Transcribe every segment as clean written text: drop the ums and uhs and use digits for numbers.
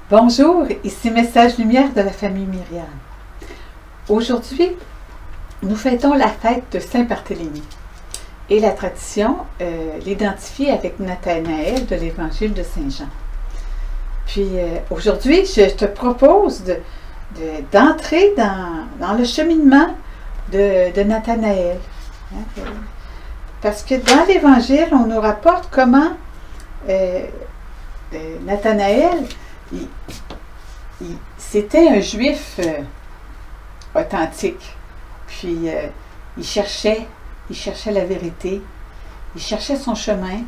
Bonjour, ici Message Lumière de la famille Myriam. Aujourd'hui, nous fêtons la fête de Saint-Barthélemy et la tradition l'identifie avec Nathanaël de l'Évangile de Saint-Jean. Puis aujourd'hui, je te propose d'entrer dans le cheminement de Nathanaël. Parce que dans l'Évangile, on nous rapporte comment Nathanaël, c'était un juif authentique. Puis il cherchait la vérité, il cherchait son chemin,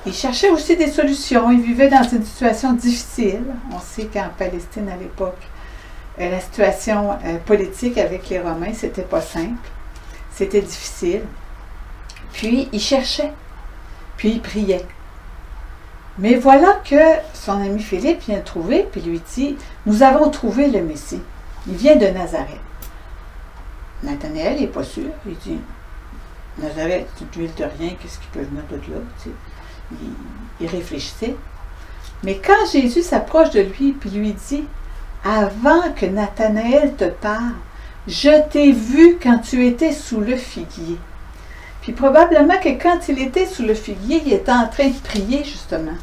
il cherchait aussi des solutions. Il vivait dans une situation difficile. On sait qu'en Palestine à l'époque, la situation politique avec les Romains, c'était pas simple, c'était difficile. Puis il cherchait, puis il priait. Mais voilà que son ami Philippe vient le trouver, puis lui dit, « Nous avons trouvé le Messie. Il vient de Nazareth. » Nathanaël n'est pas sûr. Il dit, « Nazareth, c'est une ville de rien, qu'est-ce qui peut venir de là? » Il réfléchissait. Mais quand Jésus s'approche de lui, puis lui dit, « Avant que Nathanaël te parle, je t'ai vu quand tu étais sous le figuier. » Puis probablement que quand il était sous le figuier, il était en train de prier justement,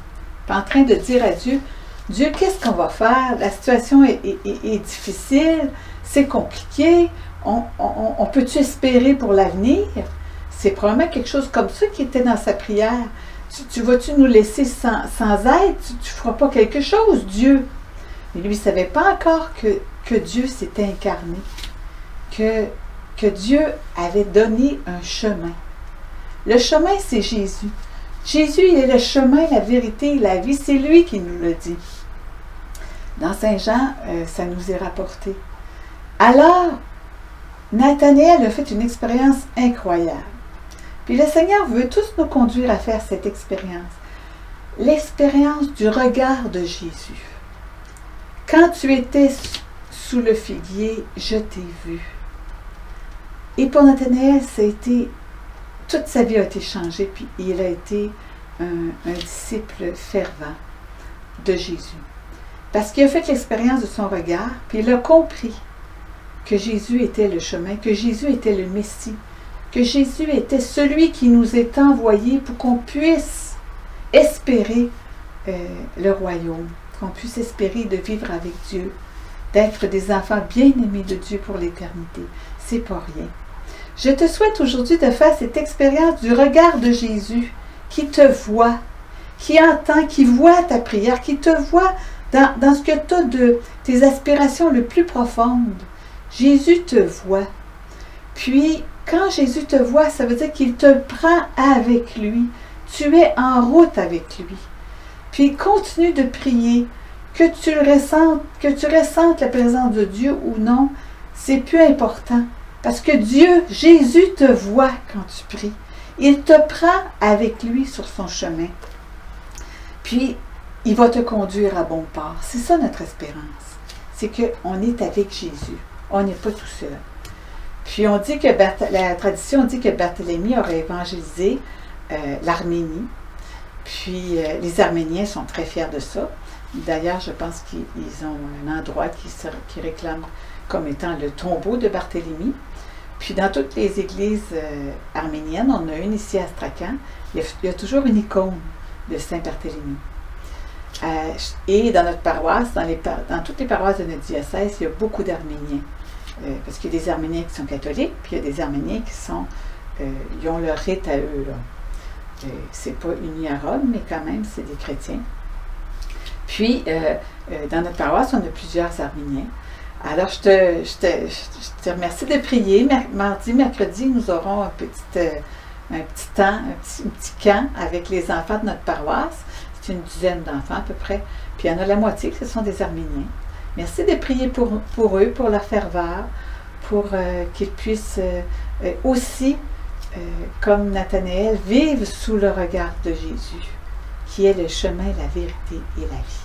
en train de dire à Dieu, « Dieu, qu'est-ce qu'on va faire? La situation est difficile, c'est compliqué, on peut-tu espérer pour l'avenir? » C'est probablement quelque chose comme ça qui était dans sa prière. Tu vas-tu nous laisser sans aide? Tu ne feras pas quelque chose, Dieu? Mais lui, il ne savait pas encore que Dieu s'était incarné, que Dieu avait donné un chemin. Le chemin, c'est Jésus. Jésus, il est le chemin, la vérité et la vie. C'est lui qui nous le dit. Dans Saint-Jean, ça nous est rapporté. Alors, Nathanaël a fait une expérience incroyable. Puis le Seigneur veut tous nous conduire à faire cette expérience. L'expérience du regard de Jésus. Quand tu étais sous le figuier, je t'ai vu. Et pour Nathanaël, ça a été... Toute sa vie a été changée, puis il a été un disciple fervent de Jésus. Parce qu'il a fait l'expérience de son regard, puis il a compris que Jésus était le chemin, que Jésus était le Messie, que Jésus était celui qui nous est envoyé pour qu'on puisse espérer le royaume, qu'on puisse espérer de vivre avec Dieu, d'être des enfants bien-aimés de Dieu pour l'éternité. C'est pas rien. Je te souhaite aujourd'hui de faire cette expérience du regard de Jésus qui te voit, qui entend, qui voit ta prière, qui te voit dans ce que tu as de tes aspirations les plus profondes. Jésus te voit. Puis, quand Jésus te voit, ça veut dire qu'il te prend avec lui. Tu es en route avec lui. Puis, continue de prier, que tu ressentes la présence de Dieu ou non, c'est plus important. Parce que Dieu, Jésus te voit quand tu pries. Il te prend avec lui sur son chemin. Puis, il va te conduire à bon port. C'est ça notre espérance. C'est qu'on est avec Jésus. On n'est pas tout seul. Puis, on dit que la tradition dit que Barthélemy aurait évangélisé l'Arménie. Puis, les Arméniens sont très fiers de ça. D'ailleurs, je pense qu'ils ont un endroit qui réclame comme étant le tombeau de Barthélemy. Puis dans toutes les églises arméniennes, on a une ici à Astrakhan, il y a toujours une icône de Saint-Barthélemy. Et dans notre paroisse, dans toutes les paroisses de notre diocèse, il y a beaucoup d'Arméniens. Parce qu'il y a des Arméniens qui sont catholiques, puis il y a des Arméniens qui ont leur rite à eux. C'est pas uni à Rome, mais quand même, c'est des chrétiens. Puis, dans notre paroisse, on a plusieurs Arméniens. Alors, je te remercie de prier. Mardi, mercredi, nous aurons un petit camp avec les enfants de notre paroisse. C'est une dizaine d'enfants à peu près. Puis, il y en a la moitié qui sont des Arméniens. Merci de prier pour eux, pour leur ferveur, pour qu'ils puissent aussi, comme Nathanaël, vivre sous le regard de Jésus, qui est le chemin, la vérité et la vie.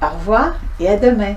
Au revoir et à demain.